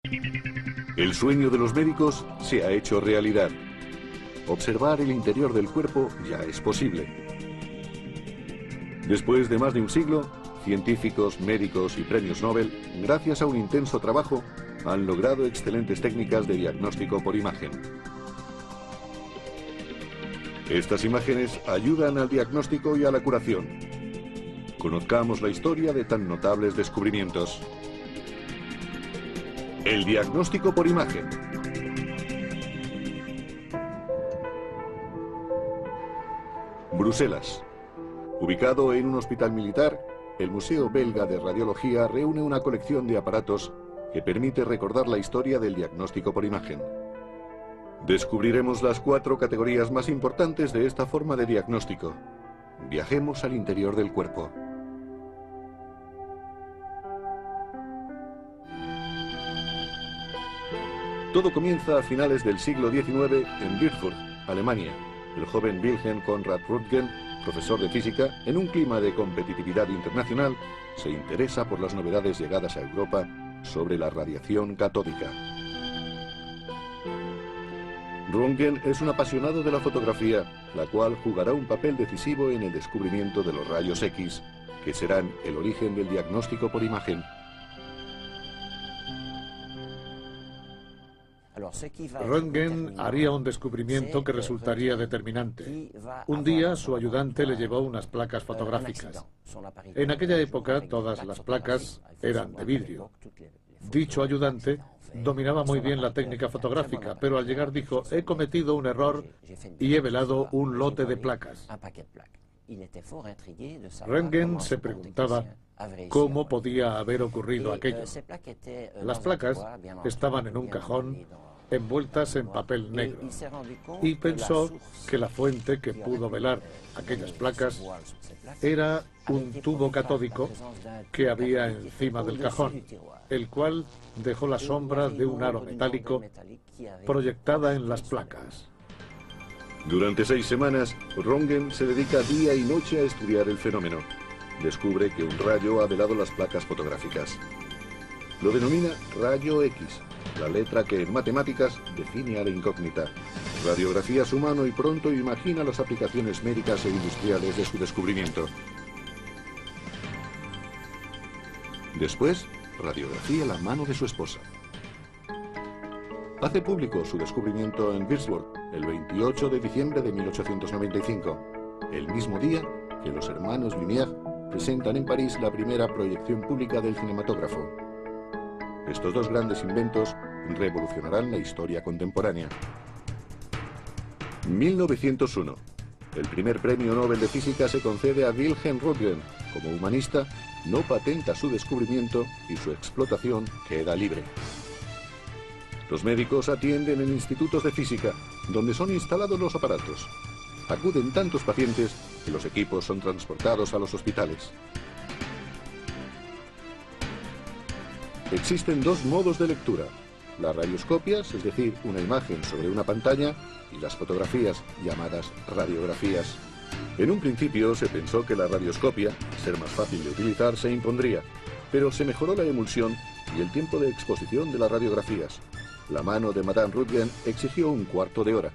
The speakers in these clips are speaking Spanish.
El sueño de los médicos se ha hecho realidad. Observar el interior del cuerpo ya es posible. Después de más de un siglo, científicos, médicos y premios Nobel, gracias a un intenso trabajo, han logrado excelentes técnicas de diagnóstico por imagen. Estas imágenes ayudan al diagnóstico y a la curación. Conozcamos la historia de tan notables descubrimientos. El diagnóstico por imagen. Bruselas. Ubicado en un hospital militar, el Museo Belga de Radiología reúne una colección de aparatos que permite recordar la historia del diagnóstico por imagen. Descubriremos las 4 categorías más importantes de esta forma de diagnóstico. Viajemos al interior del cuerpo. Todo comienza a finales del siglo XIX en Würzburg, Alemania. El joven Wilhelm Conrad Röntgen, profesor de física, en un clima de competitividad internacional, se interesa por las novedades llegadas a Europa sobre la radiación catódica. Röntgen es un apasionado de la fotografía, la cual jugará un papel decisivo en el descubrimiento de los rayos X, que serán el origen del diagnóstico por imagen. Röntgen haría un descubrimiento que resultaría determinante. Un día su ayudante le llevó unas placas fotográficas. En aquella época todas las placas eran de vidrio. Dicho ayudante dominaba muy bien la técnica fotográfica, pero al llegar dijo: he cometido un error y he velado un lote de placas. Röntgen se preguntaba cómo podía haber ocurrido aquello. Las placas estaban en un cajón envueltas en papel negro y pensó que la fuente que pudo velar aquellas placas era un tubo catódico que había encima del cajón, el cual dejó la sombra de un aro metálico proyectada en las placas. Durante 6 semanas, Röntgen se dedica día y noche a estudiar el fenómeno. Descubre que un rayo ha velado las placas fotográficas. Lo denomina rayo X, la letra que en matemáticas define a la incógnita. Radiografía su mano y pronto imagina las aplicaciones médicas e industriales de su descubrimiento. Después, radiografía la mano de su esposa. Hace público su descubrimiento en Würzburg el 28 de diciembre de 1895, el mismo día que los hermanos Lumière presentan en París la primera proyección pública del cinematógrafo. Estos 2 grandes inventos revolucionarán la historia contemporánea. 1901. El primer premio Nobel de Física se concede a Wilhelm Röntgen. Como humanista, no patenta su descubrimiento y su explotación queda libre. Los médicos atienden en institutos de física, donde son instalados los aparatos. Acuden tantos pacientes que los equipos son transportados a los hospitales. Existen 2 modos de lectura: las radioscopias, es decir, una imagen sobre una pantalla, y las fotografías, llamadas radiografías. En un principio se pensó que la radioscopia, al ser más fácil de utilizar, se impondría, pero se mejoró la emulsión y el tiempo de exposición de las radiografías. La mano de Madame Röntgen exigió un cuarto de hora.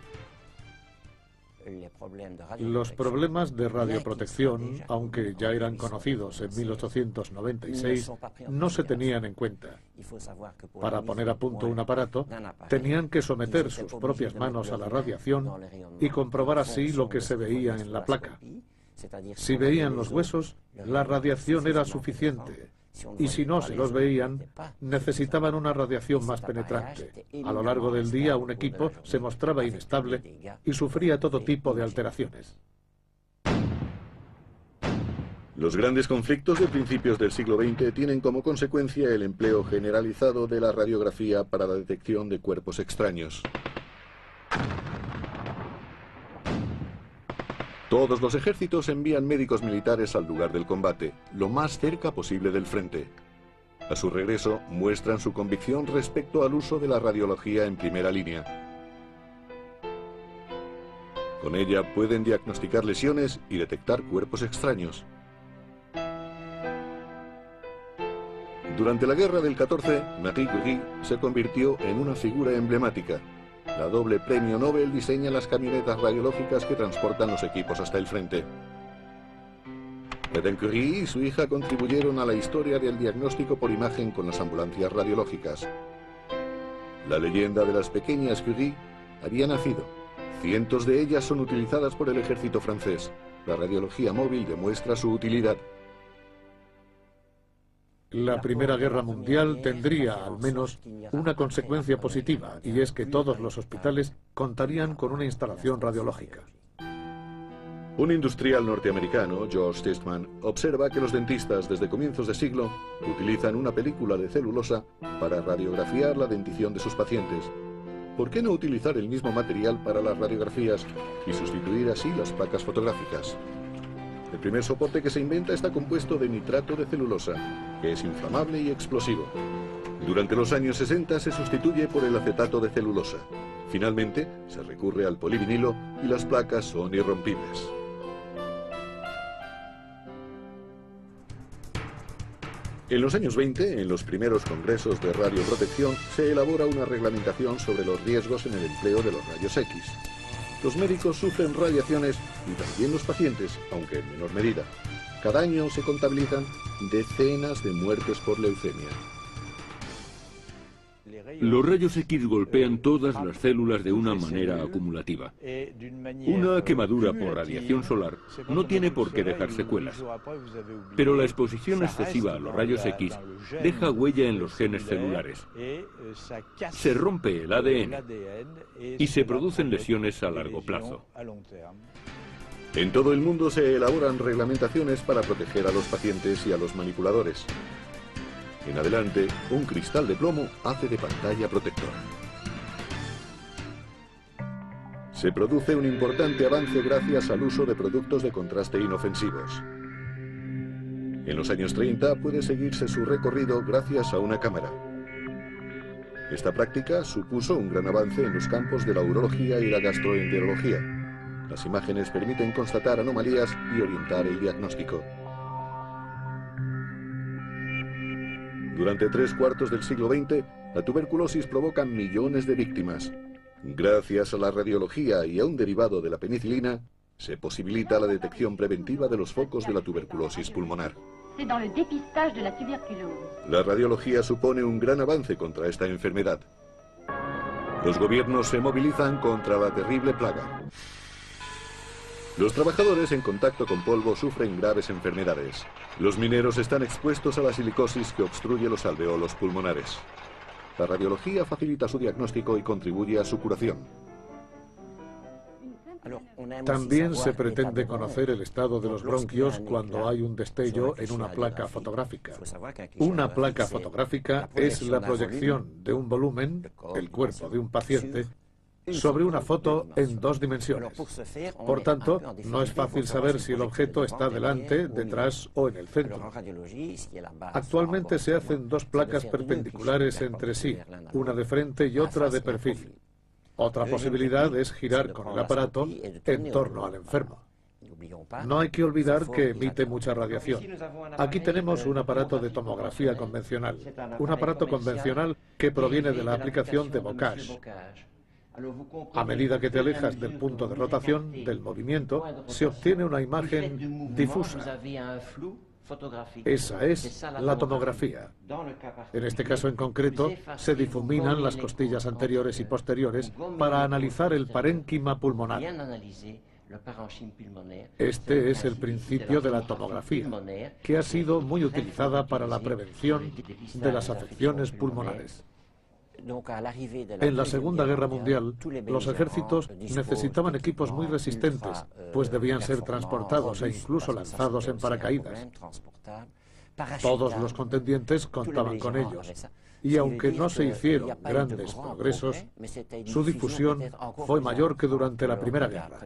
Los problemas de radioprotección, aunque ya eran conocidos en 1896, no se tenían en cuenta. Para poner a punto un aparato, tenían que someter sus propias manos a la radiación y comprobar así lo que se veía en la placa. Si veían los huesos, la radiación era suficiente. Y si no se los veían, necesitaban una radiación más penetrante. A lo largo del día, un equipo se mostraba inestable y sufría todo tipo de alteraciones. Los grandes conflictos de principios del siglo XX tienen como consecuencia el empleo generalizado de la radiografía para la detección de cuerpos extraños. Todos los ejércitos envían médicos militares al lugar del combate, lo más cerca posible del frente. A su regreso, muestran su convicción respecto al uso de la radiología en primera línea. Con ella pueden diagnosticar lesiones y detectar cuerpos extraños. Durante la guerra del 14, Marie Curie se convirtió en una figura emblemática. La doble premio Nobel diseña las camionetas radiológicas que transportan los equipos hasta el frente. Madame Curie y su hija contribuyeron a la historia del diagnóstico por imagen con las ambulancias radiológicas. La leyenda de las pequeñas Curie había nacido. Cientos de ellas son utilizadas por el ejército francés. La radiología móvil demuestra su utilidad. La Primera Guerra Mundial tendría, al menos, una consecuencia positiva, y es que todos los hospitales contarían con una instalación radiológica. Un industrial norteamericano, George Eastman, observa que los dentistas desde comienzos de siglo utilizan una película de celulosa para radiografiar la dentición de sus pacientes. ¿Por qué no utilizar el mismo material para las radiografías y sustituir así las placas fotográficas? El primer soporte que se inventa está compuesto de nitrato de celulosa, que es inflamable y explosivo. Durante los años 60 se sustituye por el acetato de celulosa. Finalmente, se recurre al polivinilo y las placas son irrompibles. En los años 20, en los primeros congresos de radioprotección, se elabora una reglamentación sobre los riesgos en el empleo de los rayos X. Los médicos sufren radiaciones y también los pacientes, aunque en menor medida. Cada año se contabilizan decenas de muertes por leucemia. Los rayos X golpean todas las células de una manera acumulativa. Una quemadura por radiación solar no tiene por qué dejar secuelas, pero la exposición excesiva a los rayos X deja huella en los genes celulares. Se rompe el ADN y se producen lesiones a largo plazo. En todo el mundo se elaboran reglamentaciones para proteger a los pacientes y a los manipuladores. En adelante, un cristal de plomo hace de pantalla protectora. Se produce un importante avance gracias al uso de productos de contraste inofensivos. En los años 30 puede seguirse su recorrido gracias a una cámara. Esta práctica supuso un gran avance en los campos de la urología y la gastroenterología. Las imágenes permiten constatar anomalías y orientar el diagnóstico. Durante 3/4 del siglo XX, la tuberculosis provoca millones de víctimas. Gracias a la radiología y a un derivado de la penicilina, se posibilita la detección preventiva de los focos de la tuberculosis pulmonar. La radiología supone un gran avance contra esta enfermedad. Los gobiernos se movilizan contra la terrible plaga. Los trabajadores en contacto con polvo sufren graves enfermedades. Los mineros están expuestos a la silicosis que obstruye los alveolos pulmonares. La radiología facilita su diagnóstico y contribuye a su curación. También se pretende conocer el estado de los bronquios cuando hay un destello en una placa fotográfica. Una placa fotográfica es la proyección de un volumen, el cuerpo de un paciente, sobre una foto en 2 dimensiones. Por tanto, no es fácil saber si el objeto está delante, detrás o en el centro. Actualmente se hacen 2 placas perpendiculares entre sí, una de frente y otra de perfil. Otra posibilidad es girar con el aparato en torno al enfermo. No hay que olvidar que emite mucha radiación. Aquí tenemos un aparato de tomografía convencional, un aparato convencional que proviene de la aplicación de bocage. A medida que te alejas del punto de rotación, del movimiento, se obtiene una imagen difusa. Esa es la tomografía. En este caso en concreto, se difuminan las costillas anteriores y posteriores para analizar el parénquima pulmonar. Este es el principio de la tomografía, que ha sido muy utilizada para la prevención de las afecciones pulmonares. En la Segunda Guerra Mundial, los ejércitos necesitaban equipos muy resistentes, pues debían ser transportados e incluso lanzados en paracaídas. Todos los contendientes contaban con ellos, y aunque no se hicieron grandes progresos, su difusión fue mayor que durante la Primera Guerra.